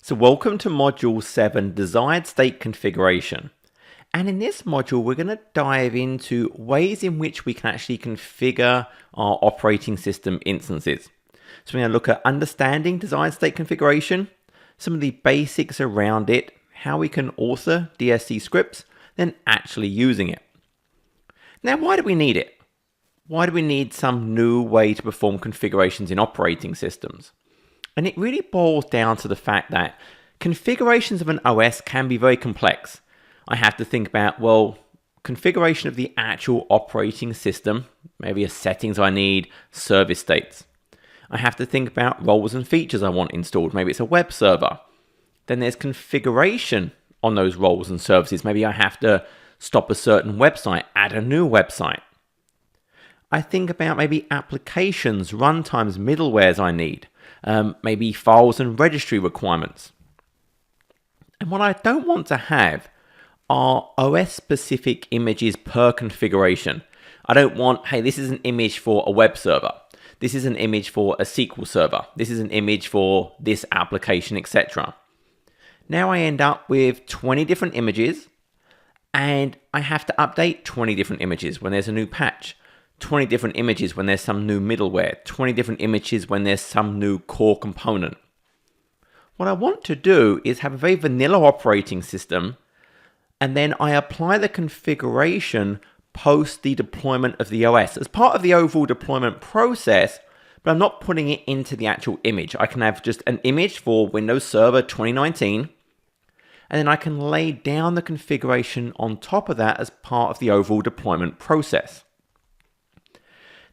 So welcome to Module 7, Desired State Configuration. And in this module, we're going to dive into ways in which we can actually configure our operating system instances. So we're going to look at understanding desired state configuration, some of the basics around it, how we can author DSC scripts, then actually using it. Now, why do we need it? Why do we need some new way to perform configurations in operating systems? And it really boils down to the fact that configurations of an OS can be very complex. I have to think about, well, configuration of the actual operating system, maybe a settings I need, service states. I have to think about roles and features I want installed. Maybe it's a web server. Then there's configuration on those roles and services. Maybe I have to stop a certain website, add a new website. I think about maybe applications, runtimes, middlewares I need. Maybe files and registry requirements. And what I don't want to have are OS-specific images per configuration. I don't want, hey, this is an image for a web server. This is an image for a SQL server. This is an image for this application, etc. Now I end up with 20 different images, and I have to update 20 different images when there's a new patch. 20 different images when there's some new middleware, 20 different images when there's some new core component. What I want to do is have a very vanilla operating system, and then I apply the configuration post the deployment of the OS as part of the overall deployment process, but I'm not putting it into the actual image. I can have just an image for Windows Server 2019, and then I can lay down the configuration on top of that as part of the overall deployment process.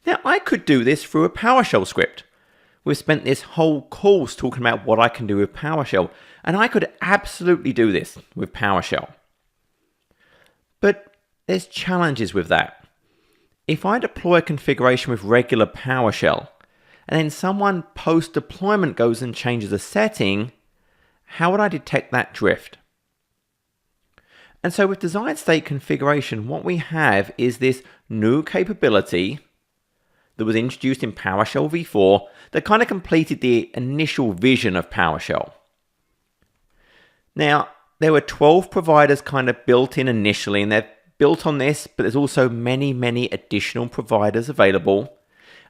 Now, I could do this through a PowerShell script. We've spent this whole course talking about what I can do with PowerShell, and I could absolutely do this with PowerShell. But there's challenges with that. If I deploy a configuration with regular PowerShell, and then someone post-deployment goes and changes a setting, how would I detect that drift? And so with desired state configuration, what we have is this new capability that was introduced in PowerShell v4 that kind of completed the initial vision of PowerShell. Now, there were 12 providers kind of built in initially, and they're built on this, but there's also many additional providers available.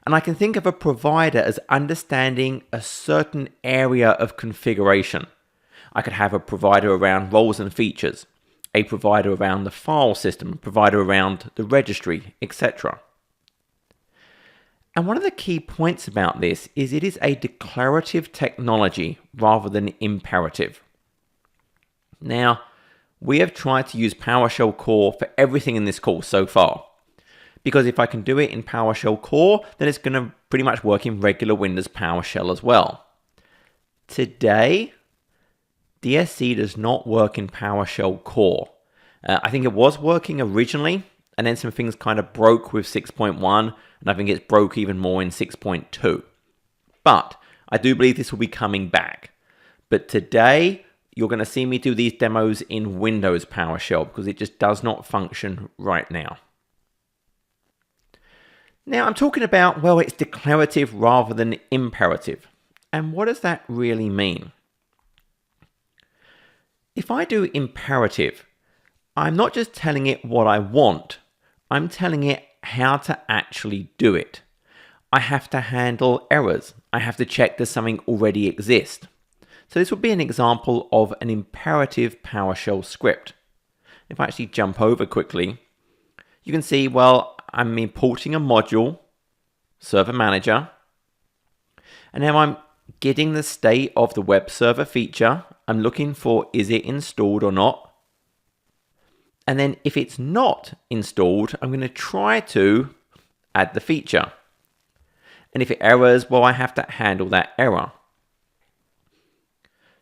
And I can think of a provider as understanding a certain area of configuration. I could have a provider around roles and features, a provider around the file system, a provider around the registry, etc. And one of the key points about this is it is a declarative technology rather than imperative. Now, we have tried to use PowerShell Core for everything in this course so far. Because if I can do it in PowerShell Core, then it's going to pretty much work in regular Windows PowerShell as well. Today, DSC does not work in PowerShell Core. I think it was working originally, and then some things kind of broke with 6.1, and I think it's broke even more in 6.2. But I do believe this will be coming back. But today, you're going to see me do these demos in Windows PowerShell because it just does not function right now. Now, I'm talking about, well, it's declarative rather than imperative. And what does that really mean? If I do imperative, I'm not just telling it what I want, I'm telling it how to actually do it. I have to handle errors. I have to check does something already exist. So this would be an example of an imperative PowerShell script. If I actually jump over quickly, you can see, well, I'm importing a module, Server Manager, and now I'm getting the state of the web server feature. I'm looking for, is it installed or not? And then if it's not installed, I'm going to try to add the feature. And if it errors, well, I have to handle that error.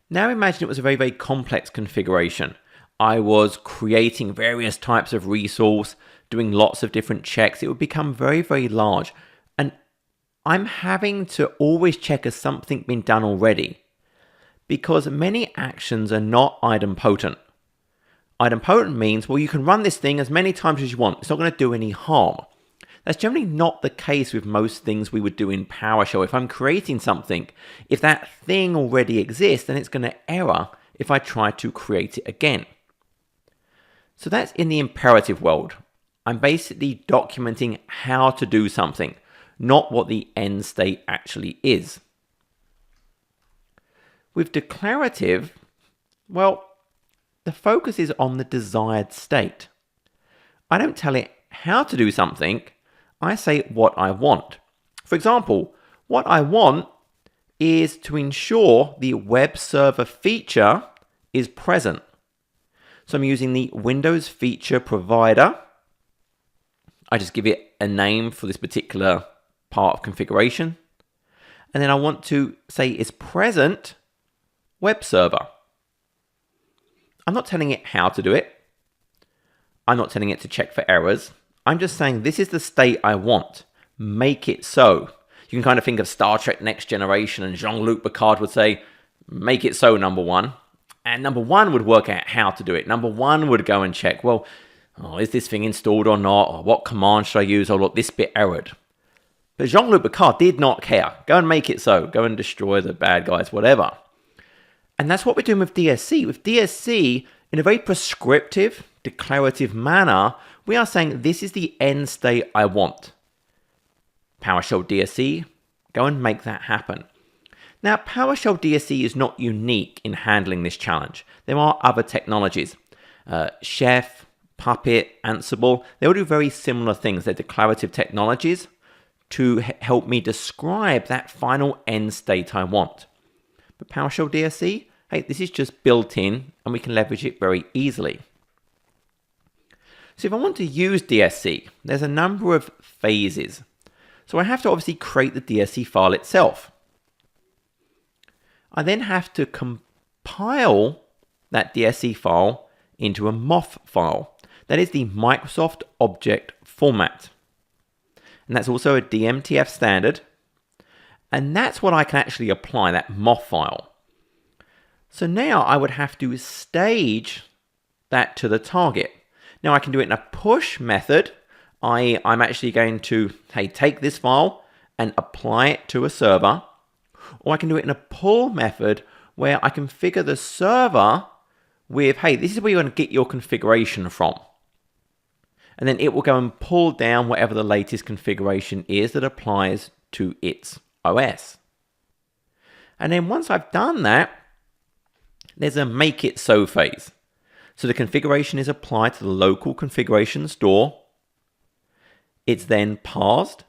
Now imagine it was a very complex configuration. I was creating various types of resource, doing lots of different checks. It would become very large. And I'm having to always check has something been done already, because many actions are not idempotent. Idempotent means, well, you can run this thing as many times as you want. It's not going to do any harm. That's generally not the case with most things we would do in PowerShell. If I'm creating something, if that thing already exists, then it's going to error if I try to create it again. So that's in the imperative world. I'm basically documenting how to do something, not what the end state actually is. With declarative, well, the focus is on the desired state. I don't tell it how to do something, I say what I want. For example, what I want is to ensure the web server feature is present. So I'm using the Windows feature provider. I just give it a name for this particular part of configuration. And then I want to say is present web server. I'm not telling it how to do it. I'm not telling it to check for errors. I'm just saying this is the state I want. Make it so. You can kind of think of Star Trek Next Generation, and Jean-Luc Picard would say, make it so, number one. And number one would work out how to do it. Number one would go and check, well, is this thing installed or not? Or what command should I use? Oh, look, this bit errored. But Jean-Luc Picard did not care. Go and make it so. Go and destroy the bad guys, whatever. And that's what we're doing with DSC. With DSC, in a very prescriptive, declarative manner, we are saying this is the end state I want. PowerShell DSC, go and make that happen. Now, PowerShell DSC is not unique in handling this challenge. There are other technologies. Chef, Puppet, Ansible, they all do very similar things. They're declarative technologies to help me describe that final end state I want. But PowerShell DSC, hey, this is just built in and we can leverage it very easily. So if I want to use DSC, there's a number of phases. So I have to obviously create the DSC file itself. I then have to compile that DSC file into a MOF file. That is the Microsoft Object Format. And that's also a DMTF standard. And that's what I can actually apply, that MOF file. So now I would have to stage that to the target. Now I can do it in a push method. I'm actually going to, take this file and apply it to a server. Or I can do it in a pull method where I configure the server with, this is where you're going to get your configuration from. And then it will go and pull down whatever the latest configuration is that applies to its OS. And then once I've done that, there's a make it so phase. So the configuration is applied to the local configuration store. It's then parsed,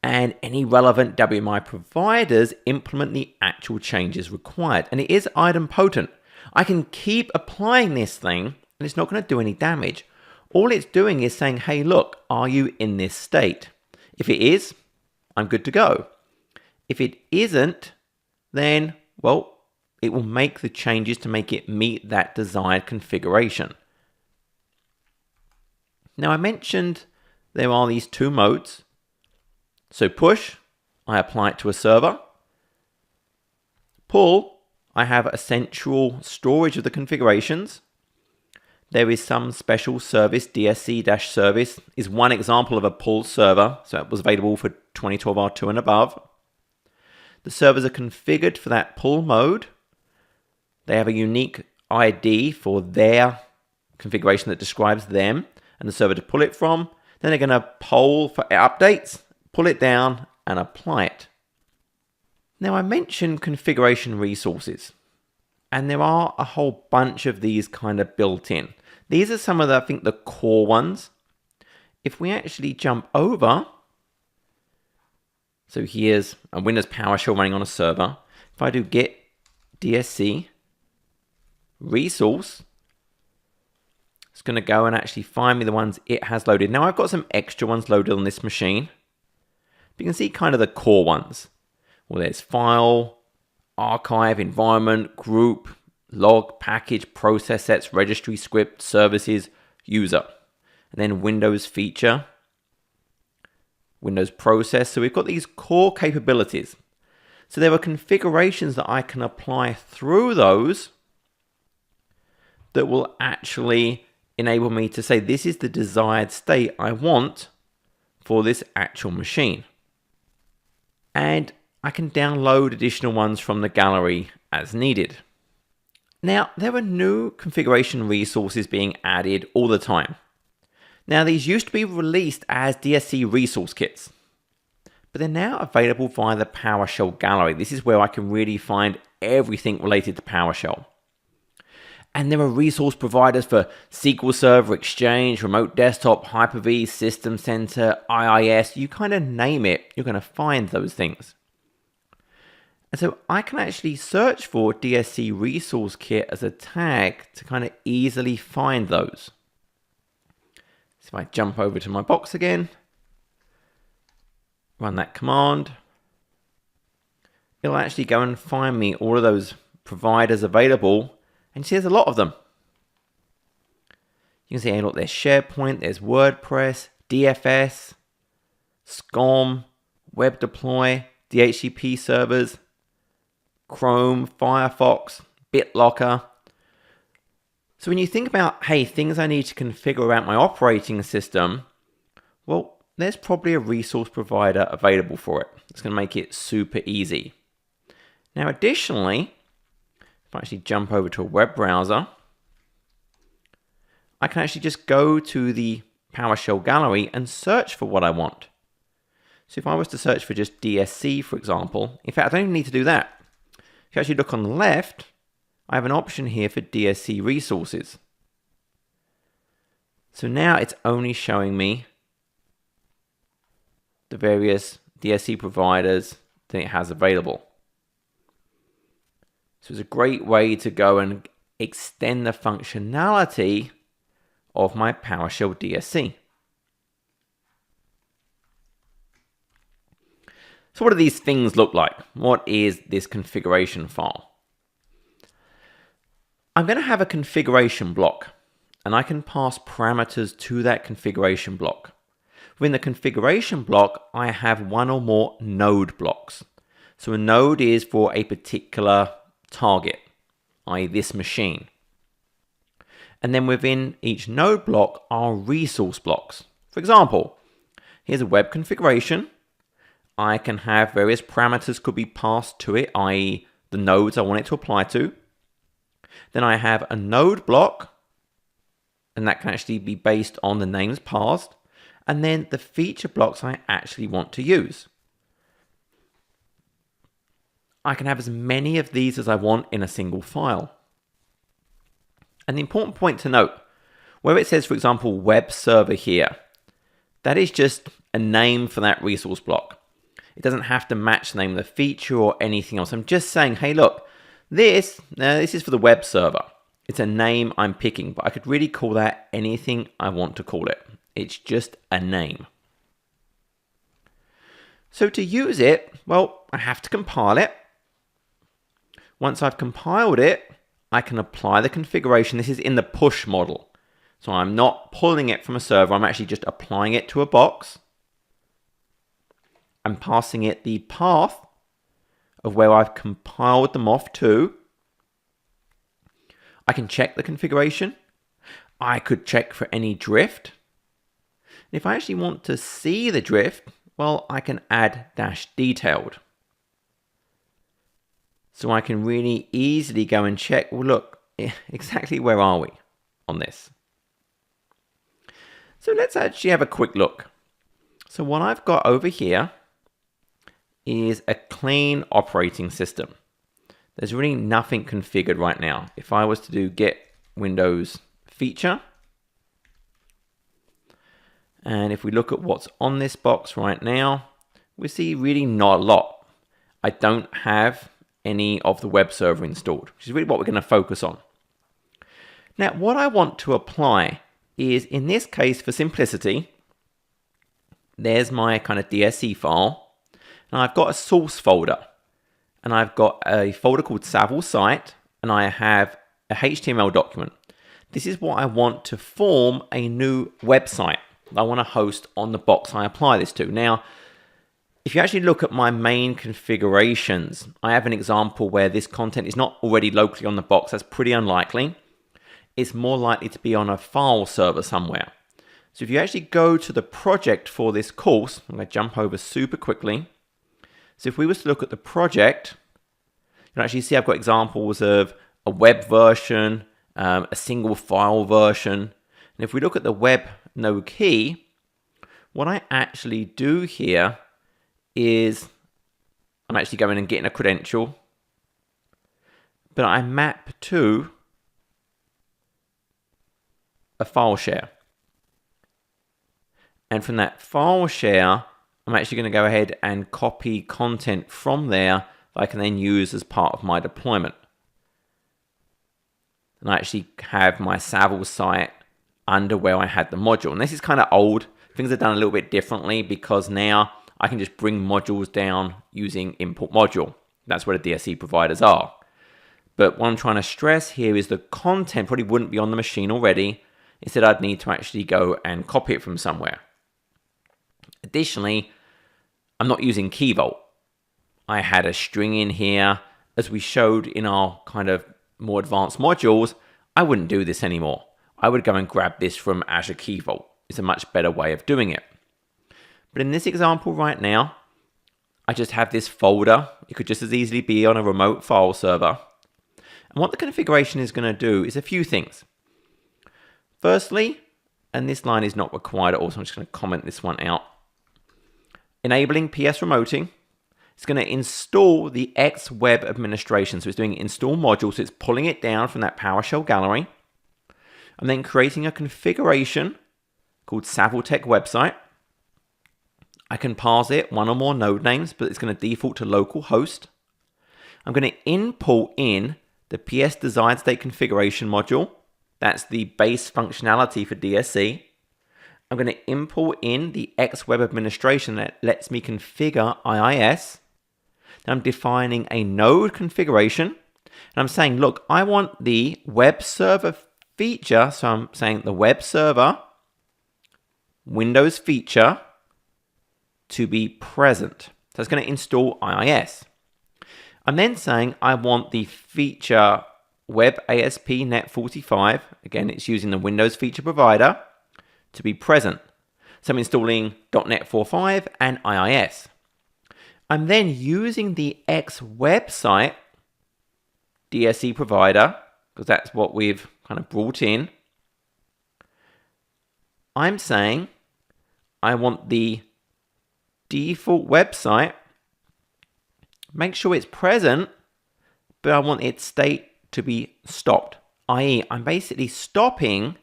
and any relevant WMI providers implement the actual changes required. And it is idempotent. I can keep applying this thing, and it's not going to do any damage. All it's doing is saying, hey, look, are you in this state? If it is, I'm good to go. If it isn't, then, well, it will make the changes to make it meet that desired configuration. Now, I mentioned there are these two modes. So push, I apply it to a server. Pull, I have a central storage of the configurations. There is some special service, DSC-service is one example of a pull server. So it was available for 2012 R2 and above. The servers are configured for that pull mode. They have a unique ID for their configuration that describes them and the server to pull it from. Then they're going to poll for updates, pull it down, and apply it. Now, I mentioned configuration resources, and there are a whole bunch of these kind of built in. These are some of the, I think, the core ones. If we actually jump over, so here's a Windows PowerShell running on a server. If I do get DSC resource, it's going to go and actually find me the ones it has loaded. Now I've got some extra ones loaded on this machine. But you can see kind of the core ones. Well, there's file, archive, environment, group, log, package, process sets, registry, script, services, user. And then Windows feature, Windows process. So we've got these core capabilities. So there are configurations that I can apply through those that will actually enable me to say this is the desired state I want for this actual machine. And I can download additional ones from the gallery as needed. Now, there are new configuration resources being added all the time. Now, these used to be released as DSC resource kits, but they're now available via the PowerShell gallery. This is where I can really find everything related to PowerShell. And there are resource providers for SQL Server, Exchange, Remote Desktop, Hyper-V, System Center, IIS. You kind of name it, you're going to find those things. And so I can actually search for DSC Resource Kit as a tag to kind of easily find those. So if I jump over to my box again, run that command, it'll actually go and find me all of those providers available. And you see there's a lot of them. You can see, hey, look, there's SharePoint, there's WordPress, DFS, SCOM, WebDeploy, DHCP servers, Chrome, Firefox, BitLocker. So when you think about, hey, things I need to configure around my operating system, well, there's probably a resource provider available for it. It's going to make it super easy. Now, additionally, if I actually jump over to a web browser, I can actually just go to the PowerShell gallery and search for what I want. So if I was to search for just DSC, for example, in fact, I don't even need to do that. If you actually look on the left, I have an option here for DSC resources. So now it's only showing me the various DSC providers that it has available. So it's a great way to go and extend the functionality of my PowerShell DSC. So what do these things look like? What is this configuration file? I'm going to have a configuration block, and I can pass parameters to that configuration block. Within the configuration block, I have one or more node blocks. So a node is for a particular target, i.e. this machine. And then within each node block are resource blocks. For example, here's a web configuration. I can have various parameters could be passed to it, i.e. the nodes I want it to apply to. Then I have a node block, and that can actually be based on the names passed. And then the feature blocks I actually want to use. I can have as many of these as I want in a single file. And the important point to note, where it says, for example, web server here, that is just a name for that resource block. It doesn't have to match the name of the feature or anything else. I'm just saying, hey, look, this is for the web server. It's a name I'm picking, but I could really call that anything I want to call it. It's just a name. So to use it, well, I have to compile it. Once I've compiled it, I can apply the configuration. This is in the push model. So I'm not pulling it from a server. I'm actually just applying it to a box. I'm passing it the path of where I've compiled them off to. I can check the configuration. I could check for any drift. If I actually want to see the drift, well, I can add -detailed. So I can really easily go and check, well, look, exactly where are we on this? So let's actually have a quick look. So what I've got over here is a clean operating system. There's really nothing configured right now. If I was to do get Windows feature, and if we look at what's on this box right now, we see really not a lot. I don't have any of the web server installed, which is really what we're going to focus on. Now, what I want to apply is, in this case, for simplicity, there's my kind of DSC file. And I've got a source folder, and I've got a folder called Savile site, and I have a HTML document. This is what I want to form a new website I want to host on the box I apply this to. Now, if you actually look at my main configurations, I have an example where this content is not already locally on the box. That's pretty unlikely. It's more likely to be on a file server somewhere. So if you actually go to the project for this course, I'm going to jump over super quickly. So if we were to look at the project, you can actually see I've got examples of a web version, a single file version. And if we look at the web node key, what I actually do here is I'm actually going and getting a credential, but I map to a file share. And from that file share, I'm actually going to go ahead and copy content from there that I can then use as part of my deployment. And I actually have my Saville site under where I had the module. And this is kind of old. Things are done a little bit differently because now I can just bring modules down using import module. That's where the DSC providers are. But what I'm trying to stress here is the content probably wouldn't be on the machine already. Instead, I'd need to actually go and copy it from somewhere. Additionally, I'm not using Key Vault. I had a string in here. As we showed in our kind of more advanced modules, I wouldn't do this anymore. I would go and grab this from Azure Key Vault. It's a much better way of doing it. But in this example right now, I just have this folder. It could just as easily be on a remote file server. And what the configuration is going to do is a few things. Firstly, and this line is not required at all, so I'm just going to comment this one out. Enabling PS remoting. It's going to install the X web administration. So it's doing install module, so it's pulling it down from that PowerShell gallery. And then creating a configuration called SavileTech website. I can parse it, one or more node names, but it's going to default to localhost. I'm going to import in the PS desired state configuration module. That's the base functionality for DSC. I'm going to import in the X web administration that lets me configure IIS. Then I'm defining a node configuration. And I'm saying, look, I want the web server feature. So I'm saying the web server Windows feature to be present. So it's going to install IIS. I'm then saying I want the feature Web ASP Net 45. Again, it's using the Windows feature provider to be present. So I'm installing .NET 4.5 and IIS. I'm then using the X website DSC provider, because that's what we've kind of brought in. I'm saying I want the default website, make sure it's present, but I want its state to be stopped, i.e. I'm basically stopping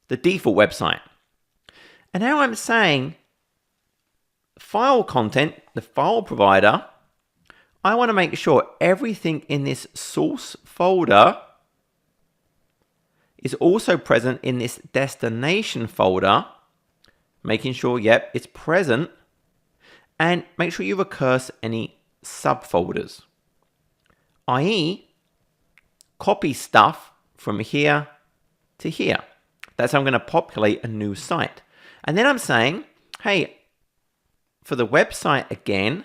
the default website. And now I'm saying file content, the file provider, I want to make sure everything in this source folder is also present in this destination folder, making sure, yep, it's present, and make sure you recurse any subfolders, i.e. copy stuff from here to here. That's how I'm going to populate a new site. And then I'm saying, hey, for the website again,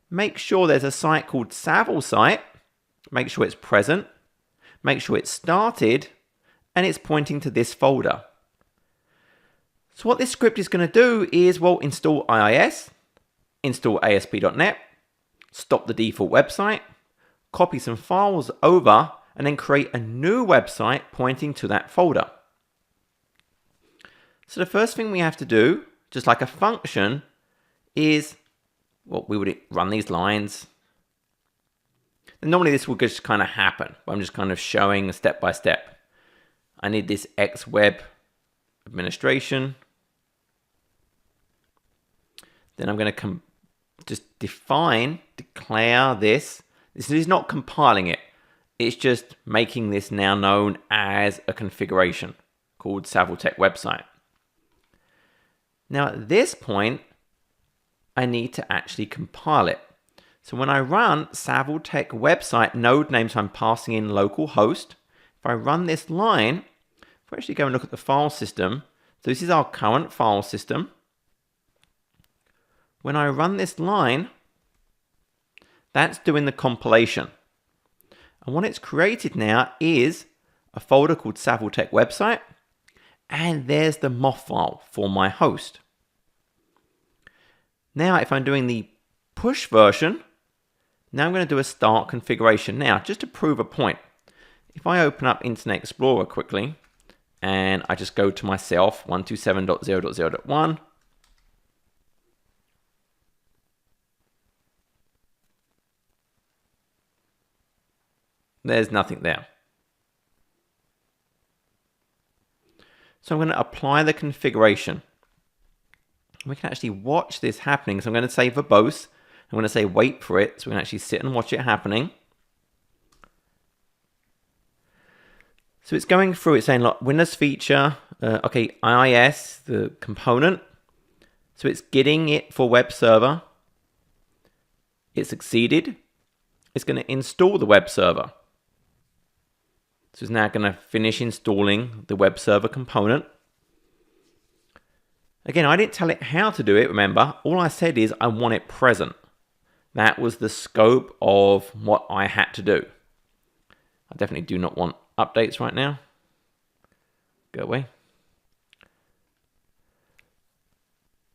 make sure there's a site called Saville site, make sure it's present, make sure it's started, and it's pointing to this folder. So what this script is going to do is, well, install IIS, install ASP.NET, stop the default website, copy some files over, and then create a new website pointing to that folder. So the first thing we have to do, just like a function, is, well, we would run these lines. And normally this will just kind of happen. I'm just kind of showing step by step. I need this X web administration. Then I'm going to just declare this. This is not compiling it. It's just making this now known as a configuration called SavileTech website. Now at this point, I need to actually compile it. So when I run SavileTech website node name, so I'm passing in localhost. If I run this line, if I actually go and look at the file system, so this is our current file system. When I run this line, that's doing the compilation. And what it's created now is a folder called SavileTech website And there's the moth file for my host. Now, if I'm doing the push version, now I'm going to do a start configuration. Now, just to prove a point, if I open up Internet Explorer quickly, and I just go to myself, 127.0.0.1, there's nothing there. So I'm going to apply the configuration. We can actually watch this happening. So I'm going to say verbose. I'm going to say wait for it, so we can actually sit and watch it happening. So it's going through, it's saying, look, Windows feature, okay, IIS, the component. So it's getting it for web server. It succeeded. It's going to install the web server. So it's now going to finish installing the web server component. Again, I didn't tell it how to do it, remember. All I said is I want it present. That was the scope of what I had to do. I definitely do not want updates right now. Go away.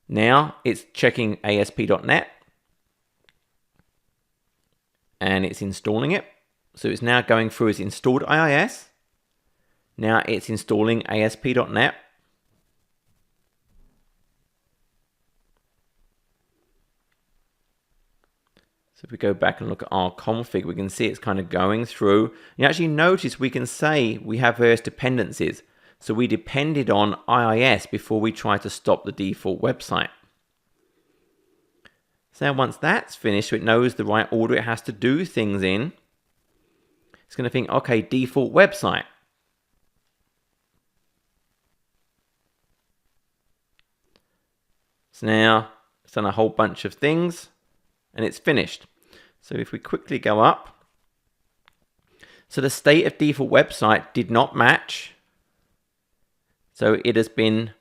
Now it's checking ASP.NET and it's installing it. So it's now going through its installed IIS. Now it's installing ASP.NET. So if we go back and look at our config, we can see it's kind of going through. You actually notice we can say we have various dependencies. So we depended on IIS before we tried to stop the default website. So now once that's finished, so it knows the right order it has to do things in, it's going to think, okay, default website. So now it's done a whole bunch of things and it's finished. So if we quickly go up, so the state of default website did not match. So it has been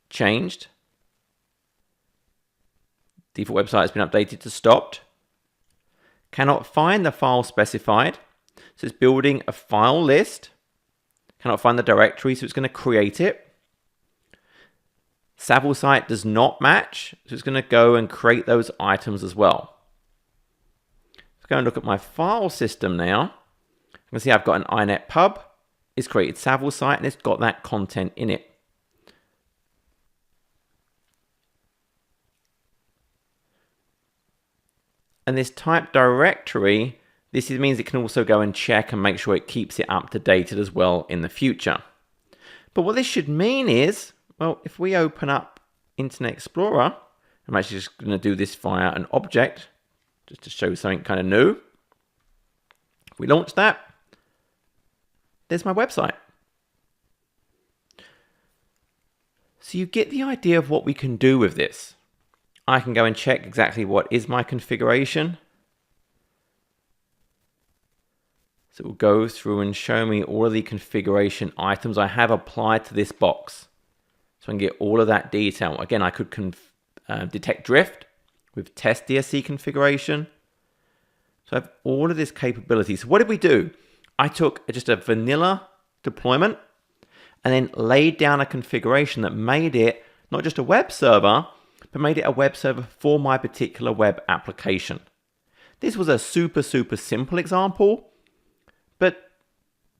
changed. Default website has been updated to stopped. Cannot find the file specified. So it's building a file list. Cannot find the directory, so it's going to create it. Savile site does not match, so it's going to go and create those items as well. Let's go and look at my file system now. You can see I've got an INET pub. It's created Savile site and it's got that content in it. And this type directory, this means it can also go and check and make sure it keeps it up to date as well in the future. But what this should mean is, well, if we open up Internet Explorer, I'm actually just going to do this via an object, just to show something kind of new. If we launch that, there's my website. So you get the idea of what we can do with this. I can go and check exactly what is my configuration. So it will go through and show me all of the configuration items I have applied to this box. So I can get all of that detail. Again, I could detect drift with test DSC configuration. So I have all of this capability. So what did we do? I took just a vanilla deployment and then laid down a configuration that made it not just a web server, but made it a web server for my particular web application. This was a super simple example, but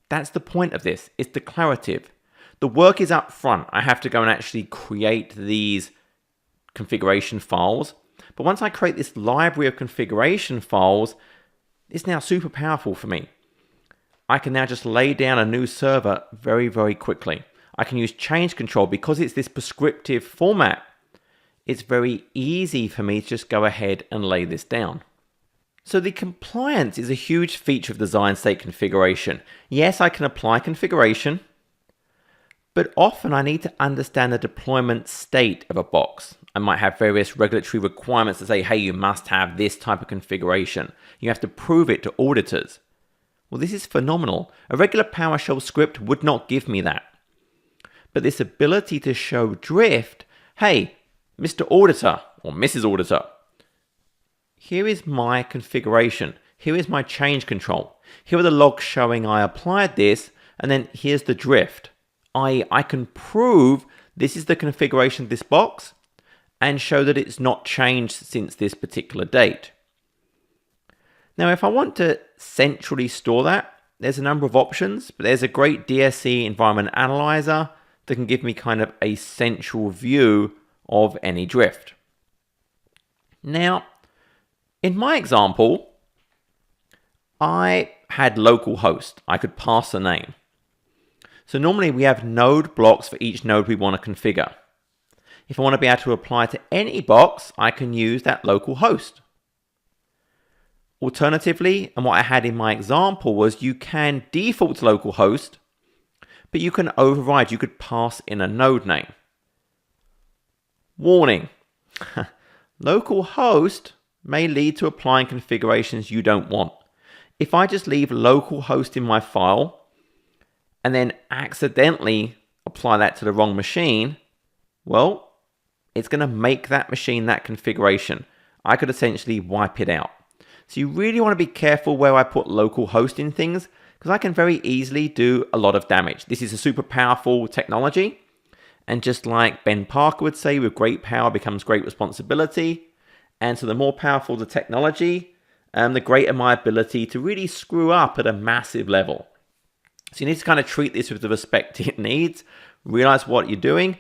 that's the point of this. It's declarative. The work is up front. I have to go and actually create these configuration files. But once I create this library of configuration files, it's now super powerful for me. I can now just lay down a new server very quickly. I can use change control because it's this prescriptive format. It's very easy for me to just go ahead and lay this down. So the compliance is a huge feature of design state configuration. Yes, I can apply configuration, but often I need to understand the deployment state of a box. I might have various regulatory requirements that say, hey, you must have this type of configuration. You have to prove it to auditors. Well, this is phenomenal. A regular PowerShell script would not give me that. But this ability to show drift, hey, Mr. Auditor or Mrs. Auditor, here is my configuration. Here is my change control. Here are the logs showing I applied this, and then here's the drift. I can prove this is the configuration of this box and show that it's not changed since this particular date. Now, if I want to centrally store that, there's a number of options, but there's a great DSC environment analyzer that can give me kind of a central view of any drift. Now, in my example, I had localhost. I could pass a name. So normally we have node blocks for each node we want to configure. If I want to be able to apply to any box, I can use that local host. Alternatively, and what I had in my example was you can default to localhost, but you can override, you could pass in a node name. Warning, localhost may lead to applying configurations you don't want. If I just leave localhost in my file and then accidentally apply that to the wrong machine, well, it's going to make that machine that configuration. I could essentially wipe it out. So you really want to be careful where I put localhost in things, because I can very easily do a lot of damage. This is a super powerful technology. And just like Ben Parker would say, with great power becomes great responsibility. And so the more powerful the technology, the greater my ability to really screw up at a massive level. So you need to kind of treat this with the respect it needs, realize what you're doing,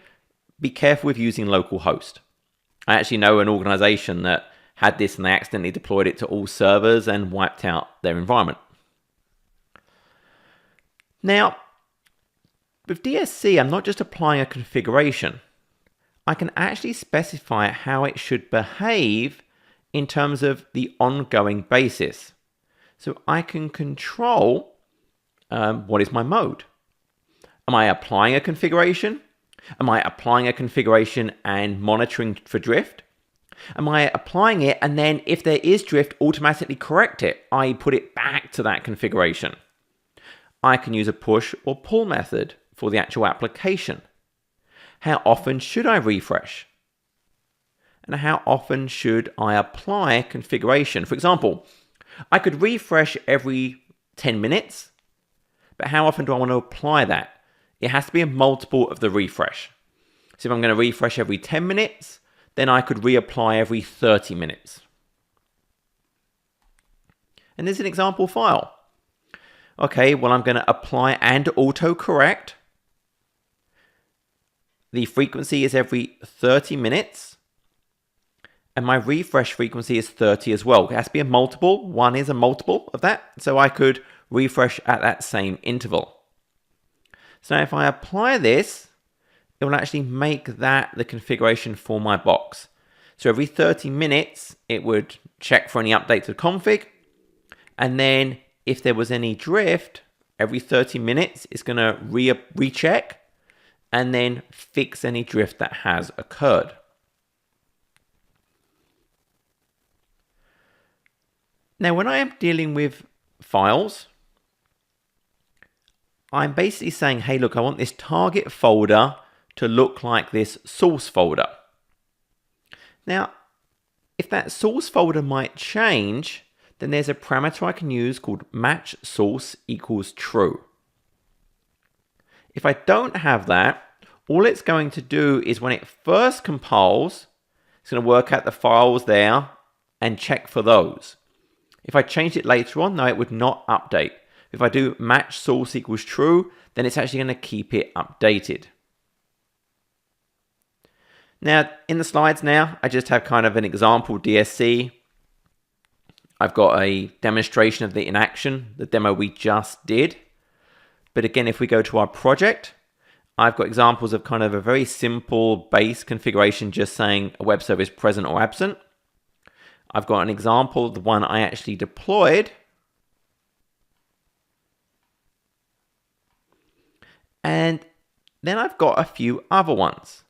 be careful with using localhost. I actually know an organization that had this and they accidentally deployed it to all servers and wiped out their environment. Now, with DSC, I'm not just applying a configuration. I can actually specify how it should behave in terms of the ongoing basis. So I can control what is my mode. Am I applying a configuration? Am I applying a configuration and monitoring for drift? Am I applying it and then if there is drift, automatically correct it? I put it back to that configuration. I can use a push or pull method for the actual application. How often should I refresh? And how often should I apply configuration? For example, I could refresh every 10 minutes, but how often do I want to apply that? It has to be a multiple of the refresh. So if I'm going to refresh every 10 minutes, then I could reapply every 30 minutes. And there's an example file. Okay, well, I'm going to apply and autocorrect. The frequency is every 30 minutes. And my refresh frequency is 30 as well. It has to be a multiple. One is a multiple of that. So I could refresh at that same interval. So now if I apply this, it will actually make that the configuration for my box. So every 30 minutes, it would check for any update to the config. And then if there was any drift, every 30 minutes, it's going to recheck and then fix any drift that has occurred. Now, when I am dealing with files, I'm basically saying, hey, look, I want this target folder to look like this source folder. Now, if that source folder might change, then there's a parameter I can use called match source equals true. If I don't have that, all it's going to do is when it first compiles, it's going to work out the files there and check for those. If I change it later on, no, it would not update. If I do match source equals true, then it's actually going to keep it updated. Now, in the slides now, I just have kind of an example DSC. I've got a demonstration of the in action, the demo we just did. But again, if we go to our project, I've got examples of kind of a very simple base configuration, just saying a web service present or absent. I've got an example of the one I actually deployed. And then I've got a few other ones.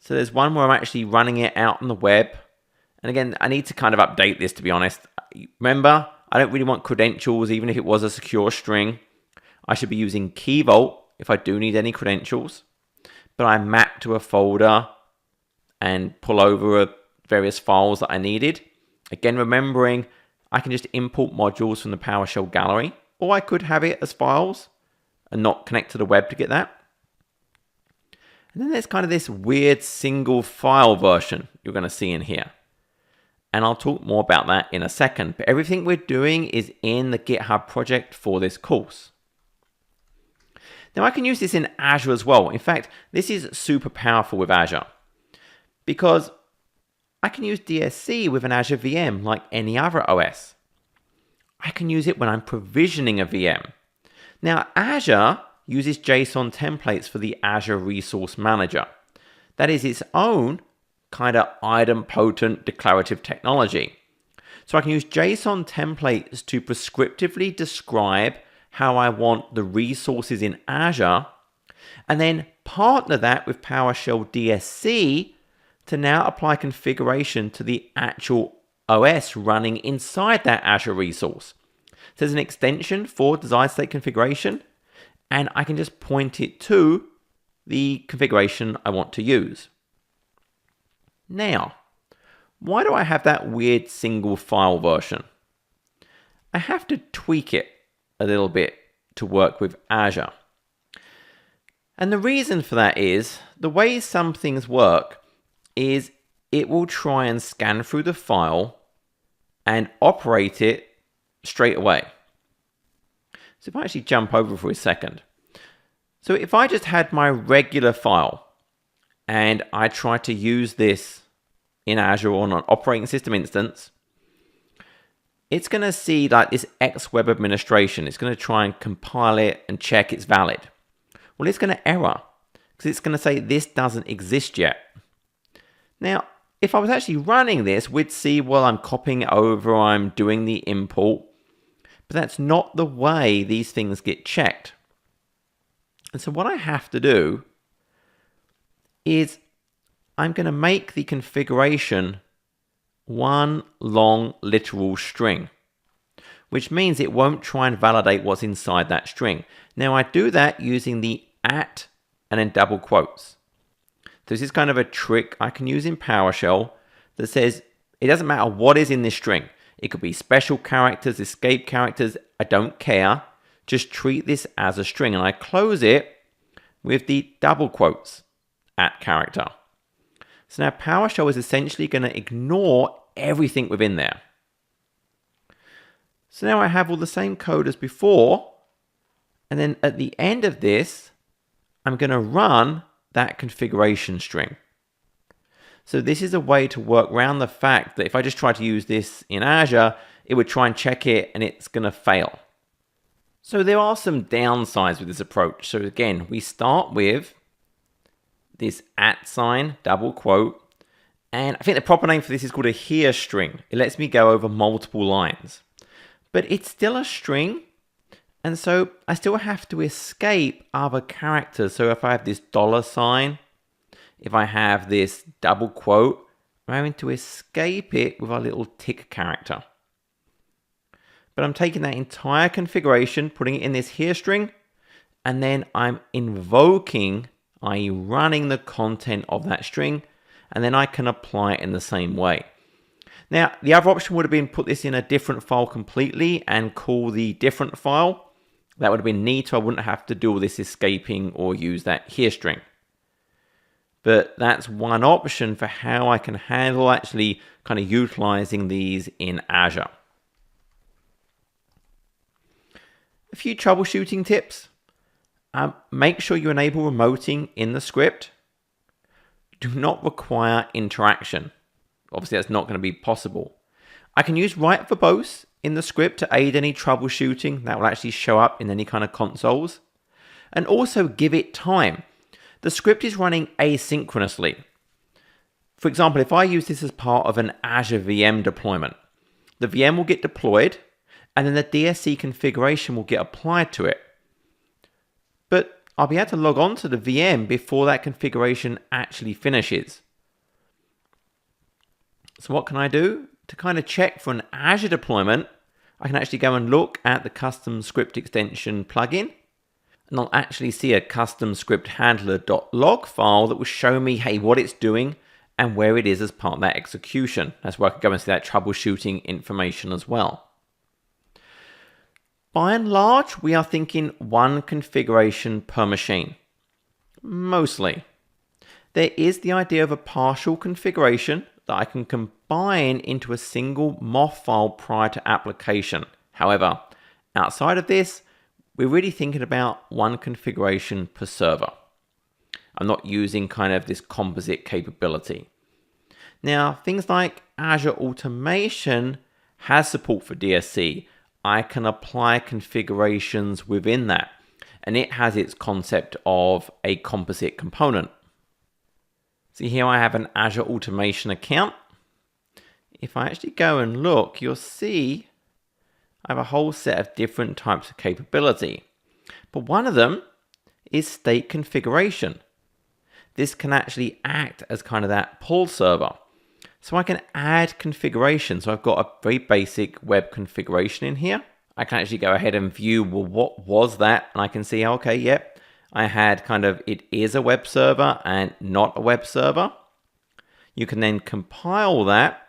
So there's one where I'm actually running it out on the web. And again, I need to kind of update this, to be honest. Remember, I don't really want credentials, even if it was a secure string. I should be using Key Vault if I do need any credentials. But I map to a folder and pull over various files that I needed. Again, remembering I can just import modules from the PowerShell gallery, or I could have it as files and not connect to the web to get that. And then there's kind of this weird single file version you're going to see in here. And I'll talk more about that in a second. But everything we're doing is in the GitHub project for this course. Now I can use this in Azure as well. In fact, this is super powerful with Azure because I can use DSC with an Azure VM like any other OS. I can use it when I'm provisioning a VM. Now Azure uses JSON templates for the Azure Resource Manager. That is its own kind of idempotent declarative technology. So I can use JSON templates to prescriptively describe how I want the resources in Azure, and then partner that with PowerShell DSC to now apply configuration to the actual OS running inside that Azure resource. So there's an extension for desired state configuration, and I can just point it to the configuration I want to use. Now, why do I have that weird single file version? I have to tweak it a little bit to work with Azure. And the reason for that is the way some things work is it will try and scan through the file and operate it straight away. So if I actually jump over for a second. So if I just had my regular file and I try to use this in Azure on an operating system instance, it's going to see like this X web administration. It's going to try and compile it and check it's valid. Well, it's going to error because it's going to say this doesn't exist yet. Now, if I was actually running this, we'd see, well, I'm copying it over, I'm doing the import, but that's not the way these things get checked. And so what I have to do is I'm going to make the configuration one long literal string, which means it won't try and validate what's inside that string. Now I do that using the @ and then double quotes. So this is kind of a trick I can use in PowerShell that says it doesn't matter what is in this string. It could be special characters, escape characters, I don't care. Just treat this as a string, and I close it with the double quotes @ character. So now PowerShell is essentially going to ignore everything within there. So now I have all the same code as before, and then at the end of this, I'm going to run that configuration string. So this is a way to work around the fact that if I just try to use this in Azure, it would try and check it and it's going to fail. So there are some downsides with this approach. So again, we start with this @ sign, double quote, and I think the proper name for this is called a here string. It lets me go over multiple lines, but it's still a string, and so I still have to escape other characters. So if I have this $sign, if I have this double quote, I'm having to escape it with a little tick character. But I'm taking that entire configuration, putting it in this here string, and then I'm invoking, i.e. running the content of that string, and then I can apply it in the same way. Now, the other option would have been put this in a different file completely and call the different file. That would have been neat, so I wouldn't have to do all this escaping or use that here string. But that's one option for how I can handle actually kind of utilizing these in Azure. A few troubleshooting tips. Make sure you enable remoting in the script. Do not require interaction. Obviously, that's not going to be possible. I can use write verbose in the script to aid any troubleshooting. That will actually show up in any kind of consoles. And also give it time. The script is running asynchronously. For example, if I use this as part of an Azure VM deployment, the VM will get deployed, and then the DSC configuration will get applied to it. But I'll be able to log on to the VM before that configuration actually finishes. So what can I do? To kind of check for an Azure deployment, I can actually go and look at the custom script extension plugin, and I'll actually see a custom script handler.log file that will show me, hey, what it's doing and where it is as part of that execution. That's where I can go and see that troubleshooting information as well. By and large, we are thinking one configuration per machine. Mostly. There is the idea of a partial configuration that I can combine into a single MOF file prior to application. However, outside of this, we're really thinking about one configuration per server. I'm not using kind of this composite capability. Now, things like Azure Automation has support for DSC. I can apply configurations within that, and it has its concept of a composite component. See, here I have an Azure Automation account. If I actually go and look, you'll see I have a whole set of different types of capability. But one of them is state configuration. This can actually act as kind of that pull server. So I can add configuration. So I've got a very basic web configuration in here. I can actually go ahead and view, well, what was that? And I can see, okay, yep, I had kind of, it is a web server and not a web server. You can then compile that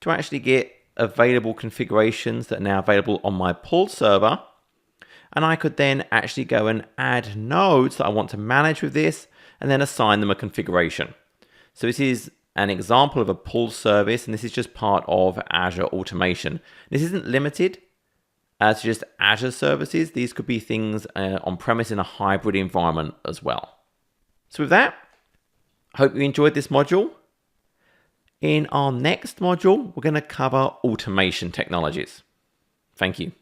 to actually get available configurations that are now available on my pull server. And I could then actually go and add nodes that I want to manage with this and then assign them a configuration. So this is an example of a pull service, and this is just part of Azure Automation. This isn't limited to just Azure services. These could be things on-premise in a hybrid environment as well. So with that, I hope you enjoyed this module. In our next module, we're going to cover automation technologies. Thank you.